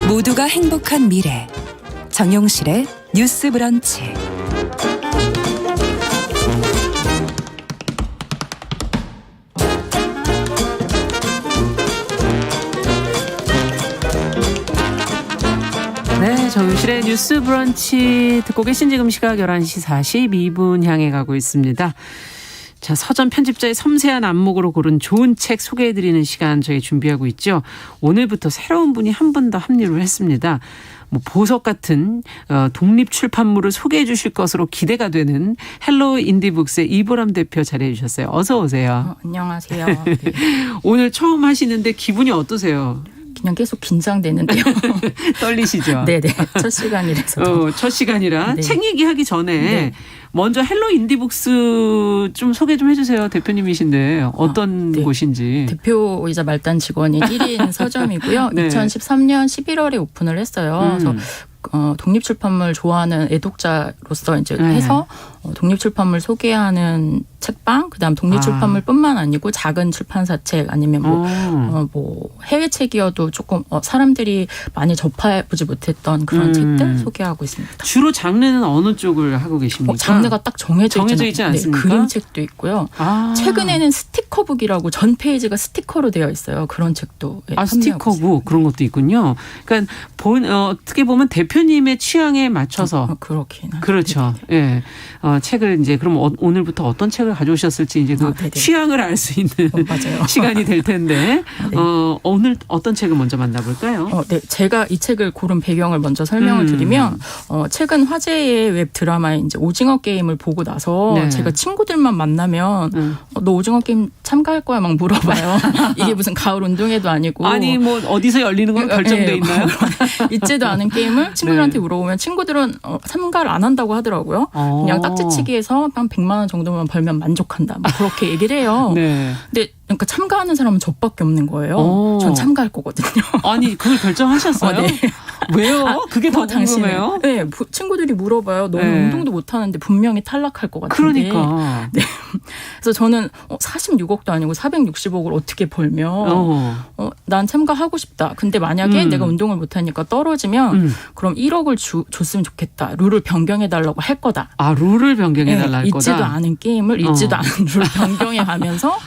모두가 행복한 미래 정용실의 뉴스 브런치. 네, 정용실의 뉴스 브런치 듣고 계신 지금 시각 11시 42분 향해 가고 있습니다. 자, 서점 편집자의 섬세한 안목으로 고른 좋은 책 소개해드리는 시간 저희 준비하고 있죠. 오늘부터 새로운 분이 한 분 더 합류를 했습니다. 보석 같은 독립 출판물을 소개해 주실 것으로 기대가 되는 헬로 인디북스의 이보람 대표 자리해 주셨어요. 어서 오세요. 안녕하세요. 네. 오늘 처음 하시는데 기분이 어떠세요? 그냥 계속 긴장되는데요. 떨리시죠? 네네. 첫 시간이라서. 첫 시간이라 네. 책 얘기하기 전에 네. 먼저 헬로 인디북스 좀 소개 좀 해주세요. 대표님이신데 어떤 네. 곳인지. 대표이자 말단 직원인 1인 서점이고요. 네. 2013년 11월에 오픈을 했어요. 그래서 독립출판물 좋아하는 애독자로서 이제 해서 독립출판물 소개하는 책방, 그다음 독립출판물뿐만 아니고 작은 출판사 책 아니면 뭐 해외 책이어도 조금 사람들이 많이 접해보지 못했던 그런 책들 소개하고 있습니다. 주로 장르는 어느 쪽을 하고 계십니까? 장르가 딱 정해져 있지 않습니까? 네, 그림책도 있고요. 최근에는 스티커북이라고 전 페이지가 스티커로 되어 있어요. 그런 책도 스티커북 그런 것도 있군요. 그러니까 어떻게 보면 대표님의 취향에 맞춰서 그렇긴 하죠. 그렇죠. 예. 책을 이제 그럼 오늘부터 어떤 책을 가져오셨을지 이제 그 취향을 알 수 있는 맞아요. 시간이 될 텐데 네. 오늘 어떤 책을 먼저 만나볼까요? 네, 제가 이 책을 고른 배경을 먼저 설명을 드리면 최근 화제의 웹 드라마인 이제 오징어 게임을 보고 나서 네. 제가 친구들만 만나면 너 오징어 게임 참가할 거야 막 물어봐요. 이게 무슨 가을 운동회도 아니고 아니 뭐 어디서 열리는 건 결정돼 있나요? 있지도 않은 게임을 친구들한테 물어보면 친구들은 참가를 안 한다고 하더라고요. 그냥 딱지치기해서 한 100만 원 정도만 벌면 만족한다. 뭐 그렇게 얘기를 해요. 네. 근데 그러니까 참가하는 사람은 저밖에 없는 거예요. 전 참가할 거거든요. 아니 그걸 결정하셨어요? 네. 왜요? 그게 더 궁금해요. 네, 친구들이 물어봐요. 너는 운동도 못 하는데 분명히 탈락할 것 같은데. 그러니까. 네. 그래서 저는 46억도 아니고 460억을 어떻게 벌면 난 참가하고 싶다. 근데 만약에 내가 운동을 못 하니까 떨어지면 그럼 1억을 줬으면 좋겠다. 룰을 변경해 달라고 할 거다. 룰을 변경해 달라고 할 거다. 있지도 않은 게임을 있지도 않은 룰을 변경해 가면서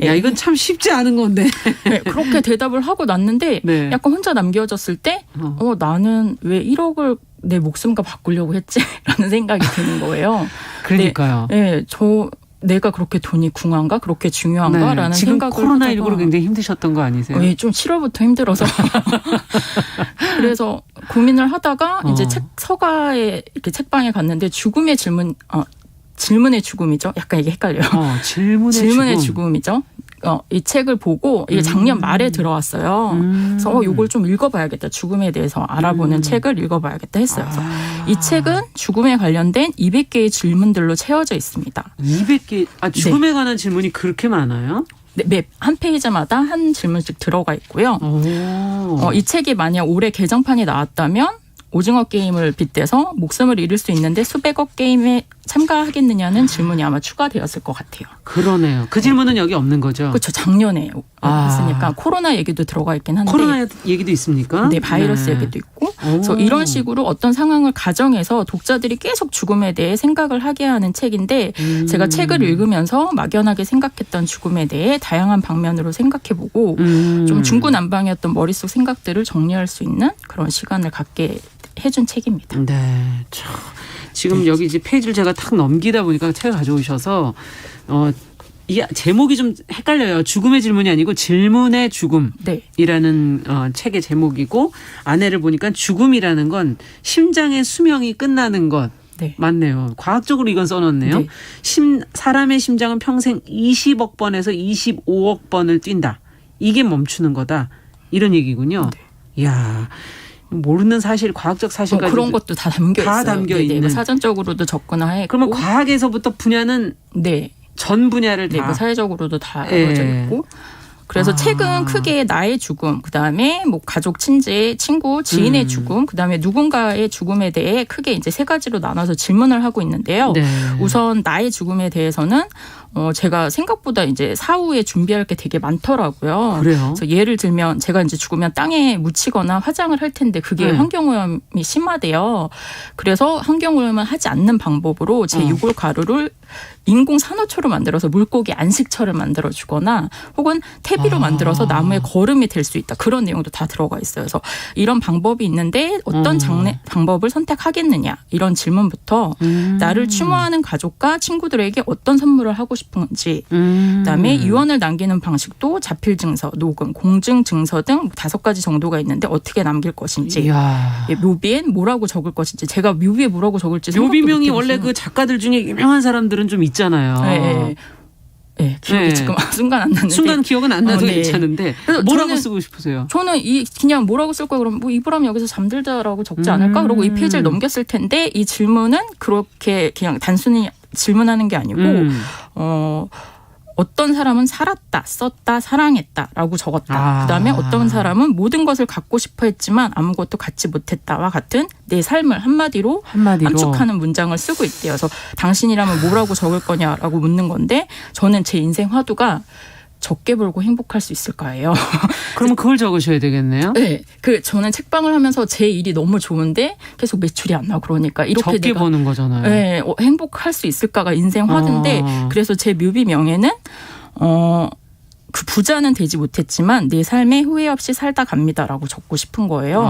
야, 이건 참 쉽지 않은 건데. 네, 그렇게 대답을 하고 났는데 네. 약간 혼자 남겨졌을 때 나는 왜 1억을 내 목숨과 바꾸려고 했지? 라는 생각이 드는 거예요. 그러니까요. 네, 내가 그렇게 돈이 궁한가? 그렇게 중요한가? 라는 지금 생각을 코로나19로 굉장히 힘드셨던 거 아니세요? 네, 좀 7월부터 힘들어서. 그래서 고민을 하다가 이제 서가에 이렇게 책방에 갔는데 죽음의 질문, 질문의 죽음이죠. 약간 이게 헷갈려요. 질문의 죽음이죠. 이 책을 보고 이게 작년 말에 들어왔어요. 그래서 이걸 좀 읽어봐야겠다. 죽음에 대해서 알아보는 책을 읽어봐야겠다 했어요. 그래서 이 책은 죽음에 관련된 200개의 질문들로 채워져 있습니다. 200개? 죽음에 관한 질문이 그렇게 많아요? 네, 맵 한 페이지마다 한 질문씩 들어가 있고요. 이 책이 만약 올해 개정판이 나왔다면 오징어 게임을 빗대서 목숨을 잃을 수 있는데 수백억 게임에 참가하겠느냐는 질문이 아마 추가되었을 것 같아요. 그러네요. 그 질문은 여기 없는 거죠? 그렇죠. 작년에 했으니까 코로나 얘기도 들어가 있긴 한데. 코로나 얘기도 있습니까? 네. 바이러스 얘기도 있고. 그래서 이런 식으로 어떤 상황을 가정해서 독자들이 계속 죽음에 대해 생각을 하게 하는 책인데 제가 책을 읽으면서 막연하게 생각했던 죽음에 대해 다양한 방면으로 생각해보고 좀 중구난방이었던 머릿속 생각들을 정리할 수 있는 그런 시간을 갖게 해준 책입니다. 네. 지금 여기 이제 페이지를 제가 탁 넘기다 보니까 책을 가져오셔서 이게 제목이 좀 헷갈려요. 죽음의 질문이 아니고 질문의 죽음이라는 책의 제목이고 안에를 보니까 죽음이라는 건 심장의 수명이 끝나는 것. 네. 맞네요. 과학적으로 이건 써놓네요. 네. 사람의 심장은 평생 20억 번에서 25억 번을 뛴다. 이게 멈추는 거다. 이런 얘기군요. 네. 이야. 모르는 사실, 과학적 사실까지 그런 것도 다 담겨 있어요. 다 담겨 있는. 사전적으로도 접근하고. 그러면 과학에서부터 분야는 전 분야를 다. 뭐 사회적으로도 다 알려져 있고. 그래서 책은 크게 나의 죽음, 그다음에 뭐 가족, 친구, 지인의 죽음, 그다음에 누군가의 죽음에 대해 크게 이제 세 가지로 나눠서 질문을 하고 있는데요. 네. 우선 나의 죽음에 대해서는 제가 생각보다 이제 사후에 준비할 게 되게 많더라고요. 그래요? 그래서 예를 들면 제가 이제 죽으면 땅에 묻히거나 화장을 할 텐데 그게 환경오염이 심하대요. 그래서 환경오염을 하지 않는 방법으로 제 유골 가루를 인공 산호초로 만들어서 물고기 안식처를 만들어 주거나 혹은 퇴비로 만들어서 나무에 거름이 될 수 있다. 그런 내용도 다 들어가 있어요. 그래서 이런 방법이 있는데 어떤 방법을 선택하겠느냐 이런 질문부터 나를 추모하는 가족과 친구들에게 어떤 선물을 하고 싶은지 그다음에 유언을 남기는 방식도 자필 증서, 녹음, 공증 증서 등 5가지 정도가 있는데 어떻게 남길 것인지 묘비엔 뭐라고 적을 것인지 제가 묘비에 뭐라고 적을지 묘비명이 원래 그 작가들 중에 유명한 사람들은 좀 있잖아요. 네, 기억이 지금 순간 안 났는데. 순간 기억은 안 나도 네. 괜찮은데 뭐라고 쓰고 싶으세요? 저는 그냥 뭐라고 쓸 거예요? 그럼 뭐 이브람 여기서 잠들다라고 적지 않을까? 그러고 이 페이지를 넘겼을 텐데 이 질문은 그렇게 그냥 단순히 질문하는 게 아니고 어떤 사람은 살았다, 썼다, 사랑했다라고 적었다. 그다음에 어떤 사람은 모든 것을 갖고 싶어 했지만 아무것도 갖지 못했다와 같은 내 삶을 한마디로 함축하는 문장을 쓰고 있대요. 그래서 당신이라면 뭐라고 적을 거냐라고 묻는 건데 저는 제 인생 화두가 적게 벌고 행복할 수 있을까예요. 그러면 그걸 적으셔야 되겠네요. 네, 저는 책방을 하면서 제 일이 너무 좋은데 계속 매출이 안 나고 그러니까 이렇게 적게 버는 거잖아요. 네, 행복할 수 있을까가 인생 화두인데 그래서 제 묘비 명예는 그 부자는 되지 못했지만 내 삶에 후회 없이 살다 갑니다라고 적고 싶은 거예요.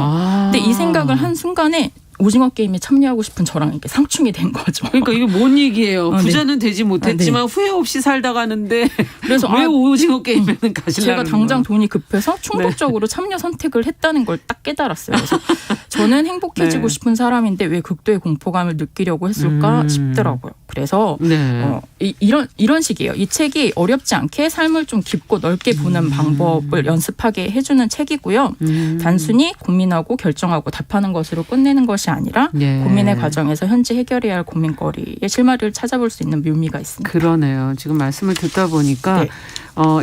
근데 이 생각을 한 순간에 오징어 게임에 참여하고 싶은 저랑 이렇게 상충이 된 거죠. 그러니까 이게 뭔 얘기예요? 부자는 되지 못했지만 후회 없이 살다 가는데 그래서 왜 오징어 게임에는 가시려는 제가 당장 돈이 급해서 충동적으로 참여 선택을 했다는 걸 딱 깨달았어요. 그래서 저는 행복해지고 싶은 사람인데 왜 극도의 공포감을 느끼려고 했을까 싶더라고요. 그래서 이런 식이에요. 이 책이 어렵지 않게 삶을 좀 깊고 넓게 보는 방법을 연습하게 해주는 책이고요. 단순히 고민하고 결정하고 답하는 것으로 끝내는 것이 아니라 고민의 과정에서 현재 해결해야 할 고민거리의 실마리를 찾아볼 수 있는 묘미가 있습니다. 그러네요. 지금 말씀을 듣다 보니까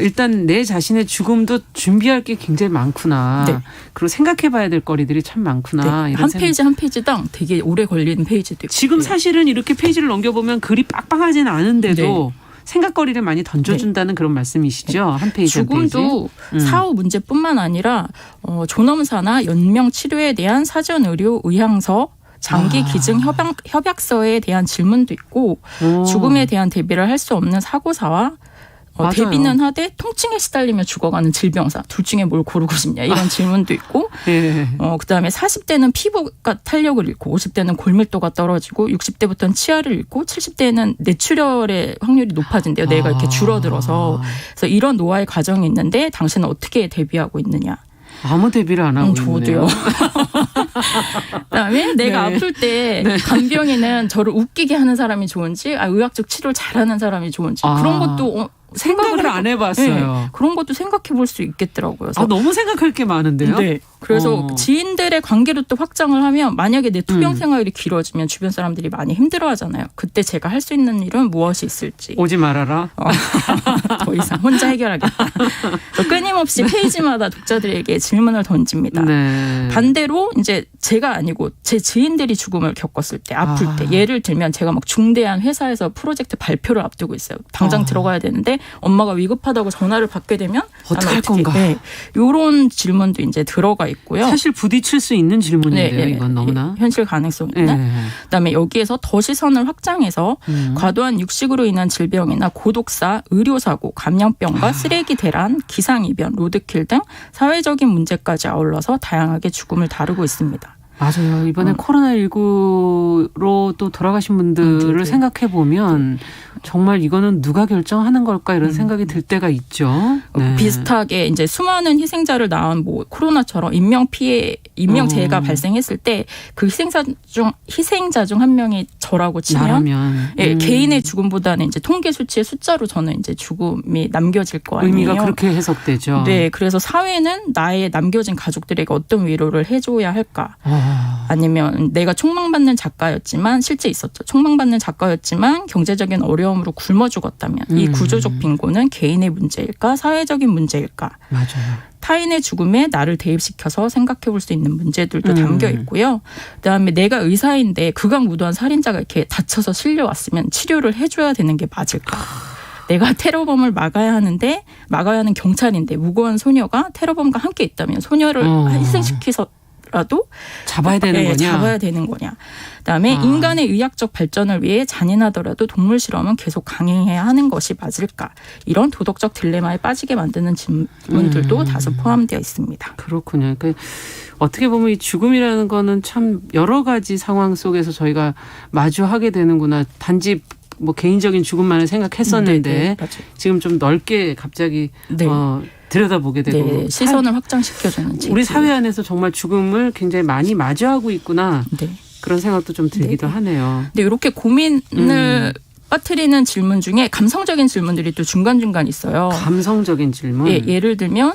일단 내 자신의 죽음도 준비할 게 굉장히 많구나. 그리고 생각해봐야 될 거리들이 참 많구나. 이런 한 페이지 한 페이지당 되게 오래 걸리는 페이지도 있고. 지금 사실은 이렇게 페이지를 넘겨보면 글이 빡빡하지는 않은데도 생각거리를 많이 던져준다는 그런 말씀이시죠? 한 페이지 한 페이지. 죽음도 사후 문제뿐만 아니라 존엄사나 연명 치료에 대한 사전 의료 의향서, 장기 기증 협약서에 대한 질문도 있고 죽음에 대한 대비를 할 수 없는 사고사와 대비는 하되 통증에 시달리며 죽어가는 질병사 둘 중에 뭘 고르고 싶냐 이런 질문도 있고 그다음에 40대는 피부가 탄력을 잃고 50대는 골밀도가 떨어지고 60대부터는 치아를 잃고 70대는 뇌출혈의 확률이 높아진대요. 뇌가 이렇게 줄어들어서. 그래서 이런 노화의 과정이 있는데 당신은 어떻게 대비하고 있느냐. 아무 대비를 안 하고 있네요. 저도요. 그다음에 내가 아플 때 간병인은 저를 웃기게 하는 사람이 좋은지 의학적 치료를 잘하는 사람이 좋은지 그런 것도 생각을 안 해봤어요. 그런 것도 생각해 볼 수 있겠더라고요. 너무 생각할 게 많은데요. 네. 그래서 지인들의 관계로 또 확장을 하면 만약에 내 투병 생활이 길어지면 주변 사람들이 많이 힘들어하잖아요. 그때 제가 할 수 있는 일은 무엇이 있을지. 오지 말아라. 더 이상 혼자 해결하겠다. 끊임없이 페이지마다 독자들에게 질문을 던집니다. 반대로 이제 제가 아니고 제 지인들이 죽음을 겪었을 때 아플 때 예를 들면 제가 막 중대한 회사에서 프로젝트 발표를 앞두고 있어요. 당장 들어가야 되는데 엄마가 위급하다고 전화를 받게 되면 어떡할 건가? 이런 질문도 이제 들어가 있고요. 사실 부딪힐 수 있는 질문인데요. 이건 너무나. 현실 가능성이 있는. 그다음에 여기에서 더 시선을 확장해서 과도한 육식으로 인한 질병이나 고독사, 의료사고, 감염병과 쓰레기 대란, 기상이변, 로드킬 등 사회적인 문제까지 아울러서 다양하게 죽음을 다루고 있습니다. 맞아요. 이번에 코로나19로 또 돌아가신 분들을 생각해 보면 정말 이거는 누가 결정하는 걸까 이런 생각이 들 때가 있죠. 비슷하게 이제 수많은 희생자를 낳은 뭐 코로나처럼 인명재해가 발생했을 때 그 희생자 중 한 명이 저라고 치면 개인의 죽음보다는 이제 통계 수치의 숫자로 저는 이제 죽음이 남겨질 거 아니에요. 의미가 그렇게 해석되죠. 네, 그래서 사회는 나의 남겨진 가족들에게 어떤 위로를 해줘야 할까? 아니면 내가 촉망받는 작가였지만 실제 있었죠. 촉망받는 작가였지만 경제적인 어려움으로 굶어 죽었다면 이 구조적 빈곤은 개인의 문제일까 사회적인 문제일까. 맞아요. 타인의 죽음에 나를 대입시켜서 생각해 볼 수 있는 문제들도 담겨 있고요. 그다음에 내가 의사인데 극악무도한 살인자가 이렇게 다쳐서 실려왔으면 치료를 해줘야 되는 게 맞을까. 내가 테러범을 막아야 하는 경찰인데 무고한 소녀가 테러범과 함께 있다면 소녀를 희생시키서라도 잡아야 되는 거냐? 잡아야 되는 거냐. 그다음에 인간의 의학적 발전을 위해 잔인하더라도 동물 실험은 계속 강행해야 하는 것이 맞을까. 이런 도덕적 딜레마에 빠지게 만드는 질문들도 다소 포함되어 있습니다. 그렇군요. 그러니까 어떻게 보면 이 죽음이라는 거는 참 여러 가지 상황 속에서 저희가 마주하게 되는구나. 단지 뭐 개인적인 죽음만을 생각했었는데 지금 좀 넓게 갑자기 들여다보게 되고 시선을 확장시켜주는 우리 사회 안에서 정말 죽음을 굉장히 많이 마주하고 있구나. 그런 생각도 좀 들기도 하네요. 네, 이렇게 고민을 빠뜨리는 질문 중에 감성적인 질문들이 또 중간중간 있어요. 감성적인 질문? 예를 들면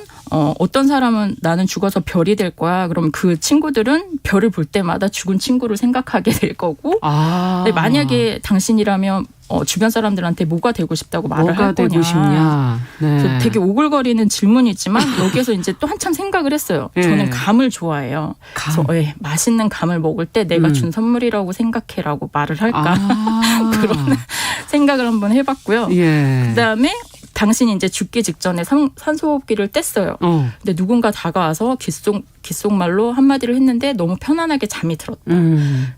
어떤 사람은 나는 죽어서 별이 될 거야. 그럼 그 친구들은 별을 볼 때마다 죽은 친구를 생각하게 될 거고 근데 만약에 당신이라면 주변 사람들한테 뭐가 되고 싶다고 말을 할 거냐. 되고 싶냐. 네. 되게 오글거리는 질문이지만 여기서 이제 또 한참 생각을 했어요. 저는 감을 좋아해요. 그래서 맛있는 감을 먹을 때 내가 준 선물이라고 생각해라고 말을 할까. 그런 생각을 한번 해봤고요. 그다음에 당신이 이제 죽기 직전에 산소호흡기를 뗐어요. 근데 누군가 다가와서 귓속말로 한마디를 했는데 너무 편안하게 잠이 들었다.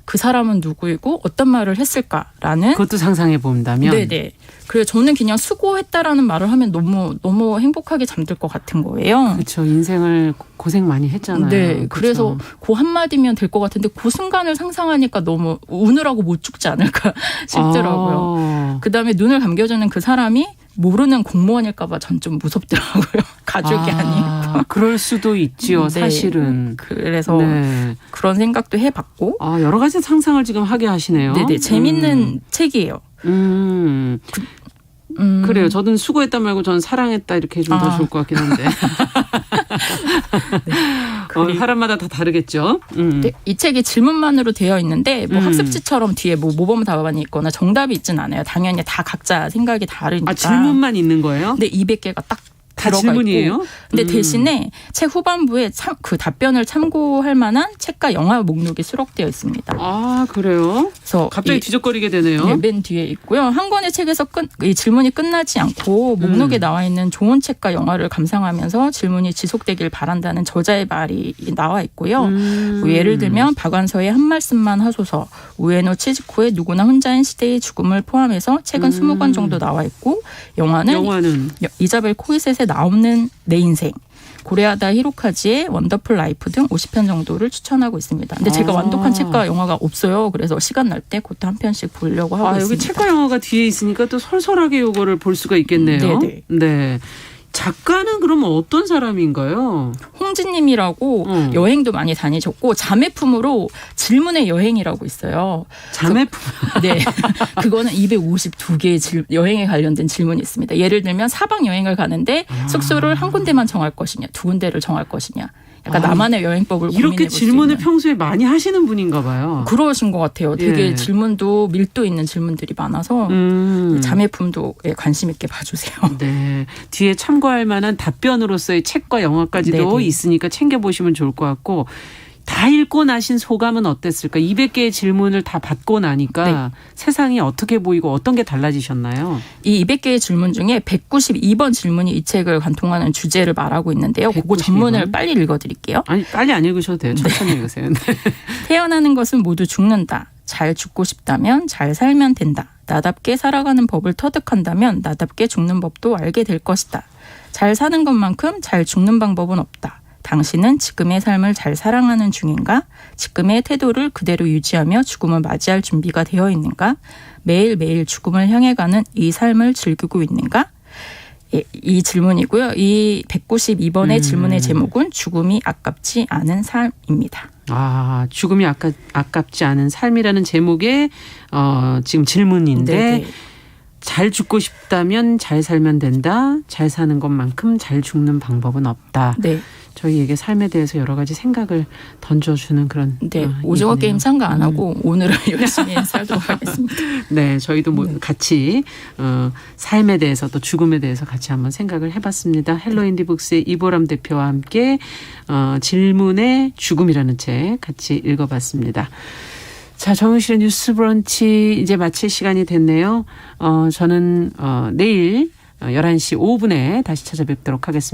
그 사람은 누구이고 어떤 말을 했을까라는. 그것도 상상해 본다면. 네네. 그래서 저는 그냥 수고했다라는 말을 하면 너무 행복하게 잠들 것 같은 거예요. 그렇죠. 인생을 고생 많이 했잖아요. 네. 그렇죠. 그래서 그 한마디면 될 것 같은데 그 순간을 상상하니까 너무 우느라고 못 죽지 않을까 싶더라고요. 그다음에 눈을 감겨주는 그 사람이 모르는 공무원일까 봐 전 좀 무섭더라고요. 가족이 아니고. 그럴 수도 있지요. 사실은. 그래서 그런 생각도 해봤고. 여러 가지 상상을 지금 하게 하시네요. 네네. 재밌는 책이에요. 그래요. 저는 수고했다 말고 저는 사랑했다 이렇게 해주면 더 좋을 것 같긴 한데. 사람마다 다 다르겠죠. 네, 이 책이 질문만으로 되어 있는데 뭐 학습지처럼 뒤에 뭐 모범 답안이 있거나 정답이 있진 않아요. 당연히 다 각자 생각이 다르니까. 질문만 있는 거예요? 네, 200개가 딱 다 들어가 질문이에요? 있고. 근데 대신에 책 후반부에 그 답변을 참고할 만한 책과 영화 목록이 수록되어 있습니다. 그래요? 그래서 갑자기 뒤적거리게 되네요. 네, 맨 뒤에 있고요. 한 권의 책에서 이 질문이 끝나지 않고 목록에 나와 있는 좋은 책과 영화를 감상하면서 질문이 지속되길 바란다는 저자의 말이 나와 있고요. 뭐 예를 들면 박완서의 한 말씀만 하소서, 우에노 치즈코의 누구나 혼자인 시대의 죽음을 포함해서 책은 20권 정도 나와 있고 영화는 이자벨 코이셋의 나없는 내 인생, 고레아다 히로카즈의 원더풀 라이프 등 50편 정도를 추천하고 있습니다. 근데 제가 완독한 책과 영화가 없어요. 그래서 시간 날 때 그것도 한 편씩 보려고 하고 있습니다. 여기 책과 영화가 뒤에 있으니까 또 솔솔하게 이거를 볼 수가 있겠네요. 네네. 네. 작가는 그러면 어떤 사람인가요? 홍진님이라고 여행도 많이 다니셨고 자매품으로 질문의 여행이라고 있어요. 자매품? 네. 그거는 252개의 여행에 관련된 질문이 있습니다. 예를 들면 4박 여행을 가는데 숙소를 한 군데만 정할 것이냐, 두 군데를 정할 것이냐. 약간 나만의 여행법을 고민해 볼 수 있는. 이렇게 질문을 평소에 많이 하시는 분인가 봐요. 그러신 것 같아요. 되게 질문도 밀도 있는 질문들이 많아서 자매품도 관심 있게 봐주세요. 네, 뒤에 참고할 만한 답변으로서의 책과 영화까지도 있으니까 챙겨보시면 좋을 것 같고 다 읽고 나신 소감은 어땠을까? 200개의 질문을 다 받고 나니까 세상이 어떻게 보이고 어떤 게 달라지셨나요? 이 200개의 질문 중에 192번 질문이 이 책을 관통하는 주제를 말하고 있는데요. 그거 전문을 빨리 읽어드릴게요. 아니, 빨리 안 읽으셔도 돼요. 천천히 읽으세요. 네. 태어나는 것은 모두 죽는다. 잘 죽고 싶다면 잘 살면 된다. 나답게 살아가는 법을 터득한다면 나답게 죽는 법도 알게 될 것이다. 잘 사는 것만큼 잘 죽는 방법은 없다. 당신은 지금의 삶을 잘 사랑하는 중인가? 지금의 태도를 그대로 유지하며 죽음을 맞이할 준비가 되어 있는가? 매일매일 죽음을 향해 가는 이 삶을 즐기고 있는가? 이 질문이고요. 이 192번의 질문의 제목은 죽음이 아깝지 않은 삶입니다. 죽음이 아깝지 않은 삶이라는 제목의 지금 질문인데 잘 죽고 싶다면 잘 살면 된다. 잘 사는 것만큼 잘 죽는 방법은 없다. 네. 저희에게 삶에 대해서 여러 가지 생각을 던져주는 그런. 네. 오징어 게임 참가 안 하고 오늘은 열심히 살도록 하겠습니다. 네. 저희도 같이 삶에 대해서 또 죽음에 대해서 같이 한번 생각을 해봤습니다. 헬로 인디북스의 이보람 대표와 함께 질문의 죽음이라는 책 같이 읽어봤습니다. 자, 정용실의 뉴스 브런치 이제 마칠 시간이 됐네요. 저는 내일 11시 5분에 다시 찾아뵙도록 하겠습니다.